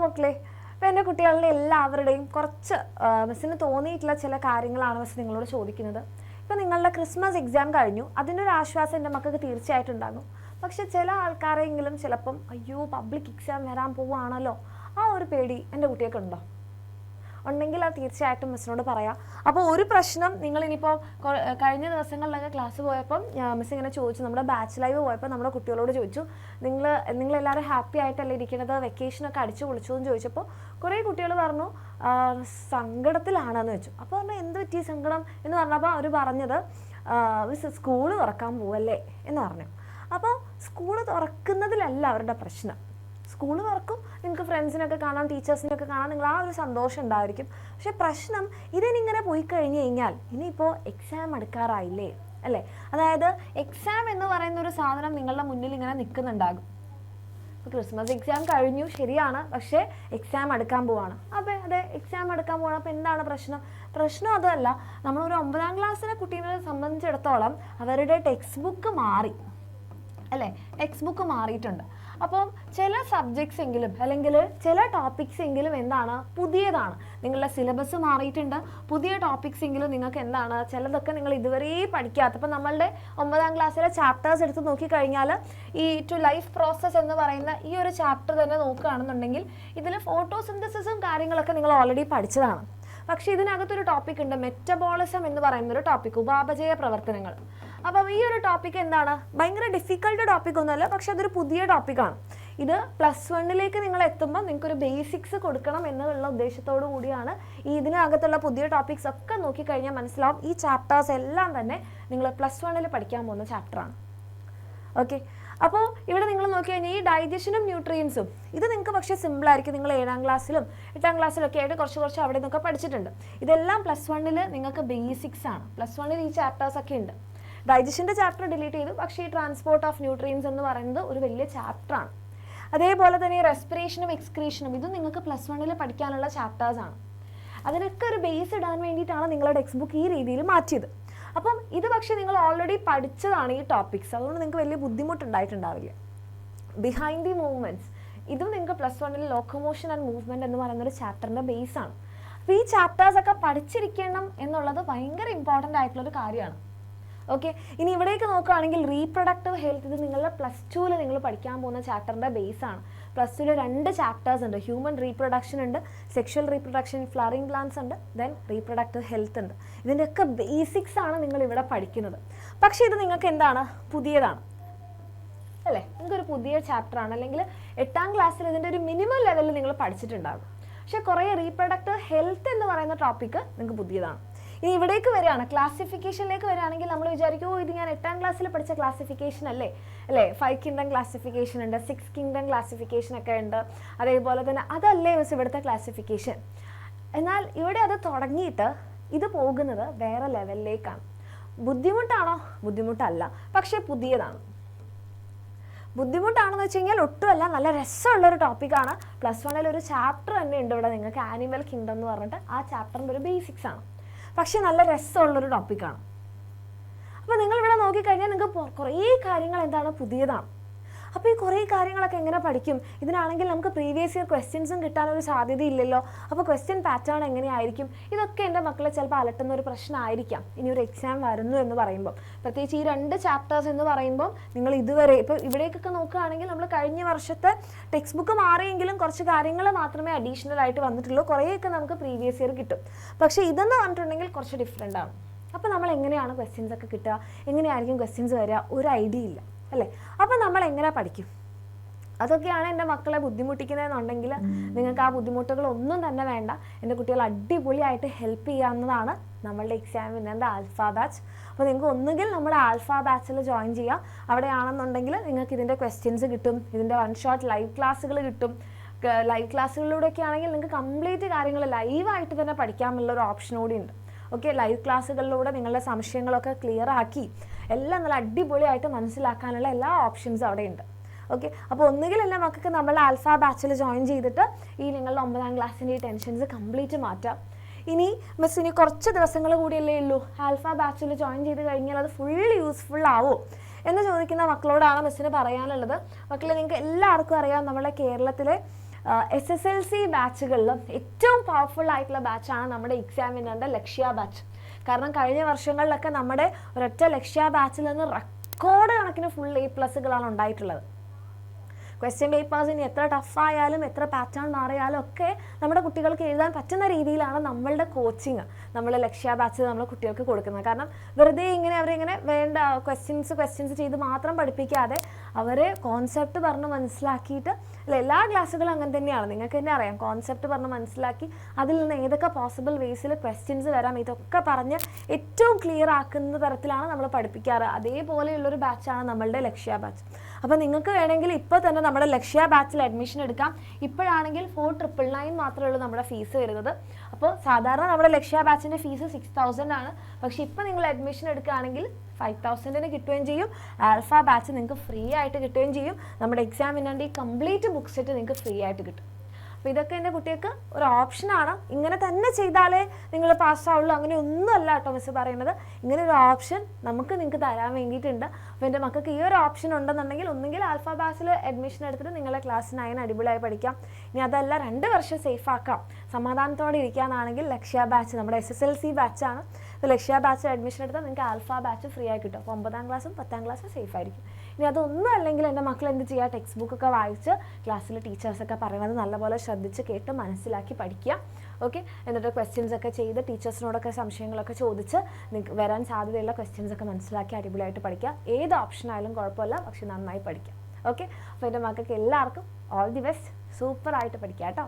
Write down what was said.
മക്കളെ, അപ്പോൾ എൻ്റെ കുട്ടികളുടെ എല്ലാവരുടെയും കുറച്ച് മിസ്സിന് തോന്നിയിട്ടുള്ള ചില കാര്യങ്ങളാണ് മിസ് നിങ്ങളോട് ചോദിക്കുന്നത്. ഇപ്പോൾ നിങ്ങളുടെ ക്രിസ്മസ് എക്സാം കഴിഞ്ഞു, അതിൻ്റെ ഒരു ആശ്വാസം എൻ്റെ മക്കൾക്ക് തീർച്ചയായിട്ടും ഉണ്ടാകും. പക്ഷെ ചില ആൾക്കാരെങ്കിലും ചിലപ്പം അയ്യോ പബ്ലിക് എക്സാം വരാൻ പോവുകയാണല്ലോ, ആ ഒരു പേടി എൻ്റെ കുട്ടിയൊക്കെ ഉണ്ടോ? ഉണ്ടെങ്കിൽ അത് തീർച്ചയായിട്ടും മിസ്സിനോട് പറയാം. അപ്പോൾ ഒരു പ്രശ്നം നിങ്ങളിനിപ്പോൾ കഴിഞ്ഞ ദിവസങ്ങളിലൊക്കെ ക്ലാസ് പോയപ്പം മിസ് ഇങ്ങനെ ചോദിച്ചു, നമ്മുടെ ബാച്ച് ലൈവ് പോയപ്പോൾ നമ്മുടെ കുട്ടികളോട് ചോദിച്ചു, നിങ്ങളെല്ലാവരും ഹാപ്പി ആയിട്ടല്ലേ ഇരിക്കുന്നത്, വെക്കേഷനൊക്കെ അടിച്ചു പൊളിച്ചു എന്ന് ചോദിച്ചപ്പോൾ കുറേ കുട്ടികൾ പറഞ്ഞു സങ്കടത്തിലാണെന്ന് വെച്ചു. അപ്പോൾ പറഞ്ഞു എന്ത് പറ്റി സങ്കടം എന്ന് പറഞ്ഞപ്പോൾ അവർ പറഞ്ഞത് മിസ് സ്കൂള് തുറക്കാൻ പോവല്ലേ എന്ന് പറഞ്ഞു. അപ്പോൾ സ്കൂള് തുറക്കുന്നതിലല്ല അവരുടെ പ്രശ്നം. സ്കൂൾ തുറക്കും, നിങ്ങൾക്ക് ഫ്രണ്ട്സിനൊക്കെ കാണാം, ടീച്ചേഴ്സിനൊക്കെ കാണാം, നിങ്ങൾ ആ ഒരു സന്തോഷം ഉണ്ടായിരിക്കും. പക്ഷെ പ്രശ്നം ഇതിനിങ്ങനെ പോയി കഴിഞ്ഞ് കഴിഞ്ഞാൽ ഇനിയിപ്പോൾ എക്സാം എടുക്കാറായില്ലേ അല്ലേ? അതായത് എക്സാം എന്ന് പറയുന്ന ഒരു സാധനം നിങ്ങളുടെ മുന്നിൽ ഇങ്ങനെ നിൽക്കുന്നുണ്ടാകും. ഇപ്പോൾ ക്രിസ്മസ് എക്സാം കഴിഞ്ഞു ശരിയാണ്, പക്ഷേ എക്സാം എടുക്കാൻ പോവാണ്. അപ്പോൾ അതെ എക്സാം എടുക്കാൻ പോവാണ്. അപ്പോൾ എന്താണ് പ്രശ്നം അതല്ല, നമ്മളൊരു 9ാം ക്ലാസ്സിലെ കുട്ടീനെ സംബന്ധിച്ചിടത്തോളം അവരുടെ ടെക്സ്റ്റ് ബുക്ക് മാറി അല്ലേ, ടെക്സ്റ്റ് ബുക്ക് മാറിയിട്ടുണ്ട്. അപ്പം ചില സബ്ജക്ട്സ് എങ്കിലും അല്ലെങ്കിൽ ചില ടോപ്പിക്സ് എങ്കിലും എന്താണ് പുതിയതാണ്, നിങ്ങളുടെ സിലബസ് മാറിയിട്ടുണ്ട്, പുതിയ ടോപ്പിക്സ് എങ്കിലും നിങ്ങൾക്ക് എന്താണ് ചിലതൊക്കെ നിങ്ങൾ ഇതുവരെ പഠിക്കാത്ത. അപ്പം നമ്മളുടെ 9ാം ക്ലാസ്സിലെ ചാപ്റ്റേഴ്സ് എടുത്ത് നോക്കിക്കഴിഞ്ഞാൽ ഈ ടു ലൈഫ് പ്രോസസ്സ് എന്ന് പറയുന്ന ഈ ഒരു ചാപ്റ്റർ തന്നെ നോക്കുകയാണെന്നുണ്ടെങ്കിൽ ഇതിൽ ഫോട്ടോസിന്തസിസും കാര്യങ്ങളൊക്കെ നിങ്ങൾ ഓൾറെഡി പഠിച്ചതാണ്. പക്ഷേ ഇതിനകത്തൊരു ടോപ്പിക് ഉണ്ട്, മെറ്റബോളിസം എന്ന് പറയുന്നൊരു ടോപ്പിക്, ഉപാപചയ പ്രവർത്തനങ്ങൾ. അപ്പം ഈ ഒരു ടോപ്പിക് എന്താണ്, ഭയങ്കര ഡിഫിക്കൽട്ട് ടോപ്പിക് ഒന്നുമല്ല, പക്ഷെ അതൊരു പുതിയ ടോപ്പിക്കാണ്. ഇത് +1 നിങ്ങൾ എത്തുമ്പോൾ നിങ്ങൾക്കൊരു ബേസിക്സ് കൊടുക്കണം എന്നുള്ള ഉദ്ദേശത്തോടു കൂടിയാണ് ഇതിനകത്തുള്ള പുതിയ ടോപ്പിക്സ് ഒക്കെ നോക്കിക്കഴിഞ്ഞാൽ മനസ്സിലാവും ഈ ചാപ്റ്റേഴ്സ് എല്ലാം തന്നെ നിങ്ങൾ +1 പഠിക്കാൻ പോകുന്ന ചാപ്റ്ററാണ്. ഓക്കെ, അപ്പോൾ ഇവിടെ നിങ്ങൾ നോക്കി കഴിഞ്ഞാൽ ഈ ഡൈജഷനും ന്യൂട്രിയൻസും ഇത് നിങ്ങൾക്ക് പക്ഷേ സിമ്പിളായിരിക്കും. നിങ്ങൾ 7ാം ക്ലാസ്സിലും 8ാം ക്ലാസ്സിലൊക്കെ ആയിട്ട് കുറച്ച് അവിടെ നിന്നൊക്കെ പഠിച്ചിട്ടുണ്ട്. ഇതെല്ലാം +1 നിങ്ങൾക്ക് ബേസിക്സ് ആണ്. +1 ഈ ചാപ്റ്റേഴ്സ് ഒക്കെ ഉണ്ട്. ഡൈജഷൻ്റെ ചാപ്റ്റർ ഡിലീറ്റ് ചെയ്തു, പക്ഷേ ഈ ട്രാൻസ്പോർട്ട് ഓഫ് ന്യൂട്രിയൻസ് എന്ന് പറയുന്നത് ഒരു വലിയ ചാപ്റ്ററാണ്. അതേപോലെ തന്നെ റെസ്പിറേഷനും എക്സ്ക്രീഷനും ഇതും നിങ്ങൾക്ക് +1 പഠിക്കാനുള്ള ചാപ്റ്റേഴ്സാണ്. അതിനൊക്കെ ഒരു ബേസ് ഇടാൻ വേണ്ടിയിട്ടാണ് നിങ്ങളുടെ ടെക്സ്റ്റ് ബുക്ക് ഈ രീതിയിൽ മാറ്റിയത്. അപ്പം ഇത് പക്ഷേ നിങ്ങൾ ഓൾറെഡി പഠിച്ചതാണ് ഈ ടോപ്പിക്സ്, അതുകൊണ്ട് നിങ്ങൾക്ക് വലിയ ബുദ്ധിമുട്ടുണ്ടായിട്ടുണ്ടാവില്ല. ബിഹൈൻഡ് ദി മൂവ്മെൻറ്റ്സ് ഇതും നിങ്ങൾക്ക് +1 ലോക്കോമോഷൻ ആൻഡ് മൂവ്മെൻറ്റ് എന്ന് പറയുന്നൊരു ചാപ്റ്ററിൻ്റെ ബേസാണ്. അപ്പോൾ ഈ ചാപ്റ്റേഴ്സൊക്കെ പഠിച്ചിരിക്കണം എന്നുള്ളത് ഭയങ്കര ഇമ്പോർട്ടൻ്റ് ആയിട്ടുള്ളൊരു കാര്യമാണ്. ഓക്കെ, ഇനി ഇവിടേക്ക് നോക്കുകയാണെങ്കിൽ റീപ്രൊഡക്റ്റീവ് ഹെൽത്ത്, ഇത് നിങ്ങളുടെ +2 നിങ്ങൾ പഠിക്കാൻ പോകുന്ന ചാപ്റ്ററിൻ്റെ ബേസാണ്. +2 2 ചാപ്റ്റേഴ്സ് ഉണ്ട്, ഹ്യൂമൻ റീപ്രൊഡക്ഷൻ ഉണ്ട്, സെക്ഷൽ റീപ്രൊഡക്ഷൻ, ഫ്ലവറിംഗ് പ്ലാന്റ്സ് ഉണ്ട്, ദെൻ റീപ്രൊഡക്റ്റീവ് ഹെൽത്ത് ഉണ്ട്. ഇതിൻ്റെയൊക്കെ ബേസിക്സ് ആണ് നിങ്ങൾ ഇവിടെ പഠിക്കുന്നത്. പക്ഷേ ഇത് നിങ്ങൾക്ക് എന്താണ് പുതിയതാണ് അല്ലേ, നിങ്ങൾക്കൊരു പുതിയ ചാപ്റ്ററാണ്. അല്ലെങ്കിൽ 8ാം ക്ലാസ്സിൽ ഇതിൻ്റെ ഒരു മിനിമം ലെവലിൽ നിങ്ങൾ പഠിച്ചിട്ടുണ്ടാകും. പക്ഷേ കുറേ റീപ്രൊഡക്റ്റീവ് ഹെൽത്ത് എന്ന് പറയുന്ന ടോപ്പിക്ക് നിങ്ങൾക്ക് പുതിയതാണ്. ഇനി ഇവിടേക്ക് വരികയാണ്, ക്ലാസിഫിക്കേഷനിലേക്ക് വരികയാണെങ്കിൽ നമ്മൾ വിചാരിക്കും ഇത് ഞാൻ 8ാം ക്ലാസ്സിൽ പഠിച്ച ക്ലാസിഫിക്കേഷൻ അല്ലേ 5 കിങ്ഡം ക്ലാസിഫിക്കേഷൻ ഉണ്ട്, 6 കിങ്ഡം ക്ലാസിഫിക്കേഷൻ ഒക്കെ ഉണ്ട്, അതേപോലെ തന്നെ അതല്ലേ മിസ് ഇവിടുത്തെ ക്ലാസിഫിക്കേഷൻ. എന്നാൽ ഇവിടെ അത് തുടങ്ങിയിട്ട് ഇത് പോകുന്നത് വേറെ ലെവലിലേക്കാണ്. ബുദ്ധിമുട്ടാണോ? ബുദ്ധിമുട്ടല്ല, പക്ഷേ പുതിയതാണ്. ബുദ്ധിമുട്ടാണെന്ന് വെച്ച് കഴിഞ്ഞാൽ ഒട്ടുമല്ല, നല്ല രസമുള്ളൊരു ടോപ്പിക്കാണ്. +1 ഒരു ചാപ്റ്റർ തന്നെ ഉണ്ട് ഇവിടെ നിങ്ങൾക്ക്, ആനിമൽ കിങ്ഡം എന്ന് പറഞ്ഞിട്ട്. ആ ചാപ്റ്ററിൻ്റെ ഒരു ബേസിക്സ് ആണ്, പക്ഷേ നല്ല രസമുള്ളൊരു ടോപ്പിക്കാണ്. അപ്പോൾ നിങ്ങളിവിടെ നോക്കിക്കഴിഞ്ഞാൽ നിങ്ങൾക്ക് കുറേ കാര്യങ്ങൾ എന്താണ് പുതിയതാണ്. അപ്പോൾ ഈ കുറേ കാര്യങ്ങളൊക്കെ എങ്ങനെ പഠിക്കും? ഇതിനാണെങ്കിൽ നമുക്ക് പ്രീവിയസ് ഇയർ ക്വസ്റ്റ്യൻസും കിട്ടാനൊരു സാധ്യതയില്ലല്ലോ. അപ്പോൾ ക്വസ്റ്റ്യൻ പാറ്റേൺ എങ്ങനെയായിരിക്കും? ഇതൊക്കെ എൻ്റെ മക്കളെ ചിലപ്പോൾ അലട്ടുന്ന ഒരു പ്രശ്നമായിരിക്കാം ഇനി ഒരു എക്സാം വരുന്നു എന്ന് പറയുമ്പോൾ. പ്രത്യേകിച്ച് ഈ 2 ചാപ്റ്റേഴ്സ് എന്ന് പറയുമ്പോൾ നിങ്ങൾ ഇതുവരെ ഇപ്പോൾ ഇവിടേക്കൊക്കെ നോക്കുകയാണെങ്കിൽ നമ്മൾ കഴിഞ്ഞ വർഷത്തെ ടെക്സ്റ്റ് ബുക്ക് മാറിയെങ്കിലും കുറച്ച് കാര്യങ്ങൾ മാത്രമേ അഡീഷണൽ ആയിട്ട് വന്നിട്ടുള്ളൂ. കുറേയൊക്കെ നമുക്ക് പ്രീവിയസ് ഇയർ കിട്ടും. പക്ഷേ ഇതെന്ന് പറഞ്ഞിട്ടുണ്ടെങ്കിൽ കുറച്ച് ഡിഫറെൻ്റ് ആണ്. അപ്പോൾ നമ്മൾ എങ്ങനെയാണ് ക്വസ്റ്റ്യൻസ് ഒക്കെ കിട്ടുക, എങ്ങനെയായിരിക്കും ക്വസ്റ്റ്യൻസ് വരിക, ഒരു ഐഡിയ ഇല്ല അല്ലേ. അപ്പോൾ നമ്മൾ എങ്ങനെ പഠിക്കും? അതൊക്കെയാണ് എൻ്റെ മക്കളെ ബുദ്ധിമുട്ടിക്കുന്നതെന്നുണ്ടെങ്കിൽ നിങ്ങൾക്ക് ആ ബുദ്ധിമുട്ടുകളൊന്നും തന്നെ വേണ്ട. എൻ്റെ കുട്ടികൾ അടിപൊളിയായിട്ട് ഹെൽപ്പ് ചെയ്യാവുന്നതാണ് നമ്മളുടെ എക്സാമിൻ്റെ ആൽഫ ബാച്ച്. അപ്പോൾ നിങ്ങൾക്ക് ഒന്നുകിൽ നമ്മുടെ ആൽഫ ബാച്ചിൽ ജോയിൻ ചെയ്യാം. അവിടെയാണെന്നുണ്ടെങ്കിൽ നിങ്ങൾക്ക് ഇതിൻ്റെ ക്വസ്റ്റ്യൻസ് കിട്ടും, ഇതിൻ്റെ 1 ഷോട്ട് ലൈവ് ക്ലാസ്സുകൾ കിട്ടും. ലൈവ് ക്ലാസ്സുകളിലൂടെയൊക്കെ ആണെങ്കിൽ നിങ്ങൾക്ക് കംപ്ലീറ്റ് കാര്യങ്ങൾ ലൈവായിട്ട് തന്നെ പഠിക്കാമെന്നുള്ളൊരു ഓപ്ഷൻ കൂടി ഉണ്ട്. ഓക്കെ, ലൈവ് ക്ലാസ്സുകളിലൂടെ നിങ്ങളുടെ സംശയങ്ങളൊക്കെ ക്ലിയർ ആക്കി എല്ലാം നല്ല അടിപൊളിയായിട്ട് മനസ്സിലാക്കാനുള്ള എല്ലാ ഓപ്ഷൻസും അവിടെ ഉണ്ട്. ഓക്കെ, അപ്പോൾ ഒന്നുകിൽ എല്ലാ മക്കൾക്ക് നമ്മൾ ആൽഫ ബാച്ചിൽ ജോയിൻ ചെയ്തിട്ട് ഈ നിങ്ങളുടെ 9ാം ക്ലാസ്സിൻ്റെ ഈ ടെൻഷൻസ് കംപ്ലീറ്റ് മാറ്റാം. ഇനി മിസ് ഇനി കുറച്ച് ദിവസങ്ങൾ കൂടിയല്ലേ ഉള്ളൂ, ആൽഫ ബാച്ചിൽ ജോയിൻ ചെയ്ത് കഴിഞ്ഞാൽ അത് ഫുള്ളി യൂസ്ഫുൾ ആവും എന്ന് ചോദിക്കുന്ന മക്കളോടാണ് മിസ്സിന് പറയാനുള്ളത്. മക്കളെ, നിങ്ങൾക്ക് എല്ലാവർക്കും അറിയാം നമ്മുടെ കേരളത്തിലെ SSLC ബാച്ചുകളിലും ഏറ്റവും പവർഫുൾ ആയിട്ടുള്ള ബാച്ചാണ് നമ്മുടെ എക്സാമിനറിൻ്റെ ലക്ഷ്യ ബാച്ച്. കാരണം കഴിഞ്ഞ വർഷങ്ങളിലൊക്കെ നമ്മുടെ ഒരൊറ്റ ലക്ഷ്യ ബാച്ചിൽ നിന്ന് റെക്കോർഡ് കണക്കിന് ഫുൾ A+കളാണ് ഉണ്ടായിട്ടുള്ളത്. ക്വസ്റ്റ്യൻ പേപ്പേഴ്സിന് എത്ര ടഫായാലും എത്ര പാറ്റേൺ മാറിയാലും ഒക്കെ നമ്മുടെ കുട്ടികൾക്ക് എഴുതാൻ പറ്റുന്ന രീതിയിലാണ് നമ്മളുടെ കോച്ചിങ് നമ്മൾ ലക്ഷ്യ ബാച്ചിൽ നമ്മൾ കുട്ടികൾക്ക് കൊടുക്കുന്നത്. കാരണം വെറുതെ ഇങ്ങനെ അവരിങ്ങനെ വേണ്ട ക്വസ്റ്റ്യൻസ് ചെയ്ത് മാത്രം പഠിപ്പിക്കാതെ അവരെ കോൺസെപ്റ്റ് പറഞ്ഞ് മനസ്സിലാക്കിയിട്ട്, അല്ല എല്ലാ ക്ലാസ്സുകളും അങ്ങനെ തന്നെയാണ്, നിങ്ങൾക്ക് തന്നെ അറിയാം. കോൺസെപ്റ്റ് പറഞ്ഞ് മനസ്സിലാക്കി അതിൽ നിന്ന് ഏതൊക്കെ പോസിബിൾ വേസിൽ ക്വസ്റ്റ്യൻസ് വരാം ഇതൊക്കെ പറഞ്ഞ് ഏറ്റവും ക്ലിയർ ആക്കുന്ന തരത്തിലാണ് നമ്മൾ പഠിപ്പിക്കാറ്. അതേപോലെയുള്ളൊരു ബാച്ചാണ് നമ്മളുടെ ലക്ഷ്യ ബാച്ച്. അപ്പോൾ നിങ്ങൾക്ക് വേണമെങ്കിൽ ഇപ്പോൾ തന്നെ നമ്മുടെ ലക്ഷ്യ ബാച്ചിൽ അഡ്മിഷൻ എടുക്കാം. ഇപ്പോഴാണെങ്കിൽ 4,999 മാത്രമേ ഉള്ളൂ നമ്മുടെ ഫീസ് വരുന്നത്. അപ്പോൾ സാധാരണ നമ്മുടെ ലക്ഷ്യ ബാച്ചിൻ്റെ ഫീസ് 6,000 ആണ്. പക്ഷേ ഇപ്പോൾ നിങ്ങൾ അഡ്മിഷൻ എടുക്കുകയാണെങ്കിൽ 5,000 കിട്ടുകയും ചെയ്യും. ആൽഫ ബാച്ച് നിങ്ങൾക്ക് ഫ്രീ ആയിട്ട് കിട്ടുകയും ചെയ്യും. നമ്മുടെ എക്സാമിനറിൻ്റെ ഈ കംപ്ലീറ്റ് ബുക്ക് സെറ്റ് നിങ്ങൾക്ക് ഫ്രീ ആയിട്ട് കിട്ടും. അപ്പോൾ ഇതൊക്കെ എൻ്റെ കുട്ടികൾക്ക് ഒരു ഓപ്ഷനാണ്. ഇങ്ങനെ തന്നെ ചെയ്താലേ നിങ്ങൾ പാസ്സാവുള്ളൂ, അങ്ങനെ ഒന്നുമല്ല കേട്ടോ മിസ് പറയുന്നത്. ഇങ്ങനെ ഒരു ഓപ്ഷൻ നിങ്ങൾക്ക് തരാൻ വേണ്ടിയിട്ടുണ്ട്. അപ്പോൾ എൻ്റെ മക്കൾക്ക് ഈ ഒരു ഓപ്ഷൻ ഉണ്ടെന്നുണ്ടെങ്കിൽ ഒന്നുകിൽ ആൽഫ ബാച്ചിൽ അഡ്മിഷൻ എടുത്തിട്ട് നിങ്ങളെ ക്ലാസ് 9 അടിപൊളിയായി പഠിക്കാം. ഇനി അതല്ല 2 വർഷം സേഫ് ആക്കാം, സമാധാനത്തോടെ ഇരിക്കാനാണെങ്കിൽ ലക്ഷ്യ ബാച്ച് നമ്മുടെ SSLC ബാച്ചാണ്. അപ്പോൾ ലക്ഷ്യ ബാച്ചിൽ അഡ്മിഷൻ എടുത്താൽ നിങ്ങൾക്ക് ആൽഫ ബാച്ച് ഫ്രീ ആയി കിട്ടും. അപ്പോൾ 9ാം ക്ലാസ്സും 10ാം ക്ലാസ്സും സേഫ് ആയിരിക്കും. ഇനി അതൊന്നും അല്ലെങ്കിൽ എൻ്റെ മക്കൾ എന്ത് ചെയ്യുക, ടെക്സ്റ്റ് ബുക്കൊക്കെ വായിച്ച് ക്ലാസ്സിൽ ടീച്ചേഴ്സൊക്കെ പറയുന്നത് നല്ലപോലെ ശ്രദ്ധിച്ച് കേട്ട് മനസ്സിലാക്കി പഠിക്കുക. ഓക്കെ, എന്നിട്ട് ക്വസ്റ്റ്യൻസ് ഒക്കെ ചെയ്ത് ടീച്ചേഴ്സിനോടൊക്കെ സംശയങ്ങളൊക്കെ ചോദിച്ച് നിങ്ങൾക്ക് വരാൻ സാധ്യതയുള്ള ക്വസ്റ്റ്യൻസ് ഒക്കെ മനസ്സിലാക്കി അടിപൊളിയായിട്ട് പഠിക്കുക. ഏത് ഓപ്ഷൻ ആയാലും കുഴപ്പമില്ല, പക്ഷെ നന്നായി പഠിക്കാം. ഓക്കെ, അപ്പോൾ എൻ്റെ മക്കൾക്ക് എല്ലാവർക്കും ഓൾ ദി ബെസ്റ്റ്. സൂപ്പറായിട്ട് പഠിക്കാം കേട്ടോ.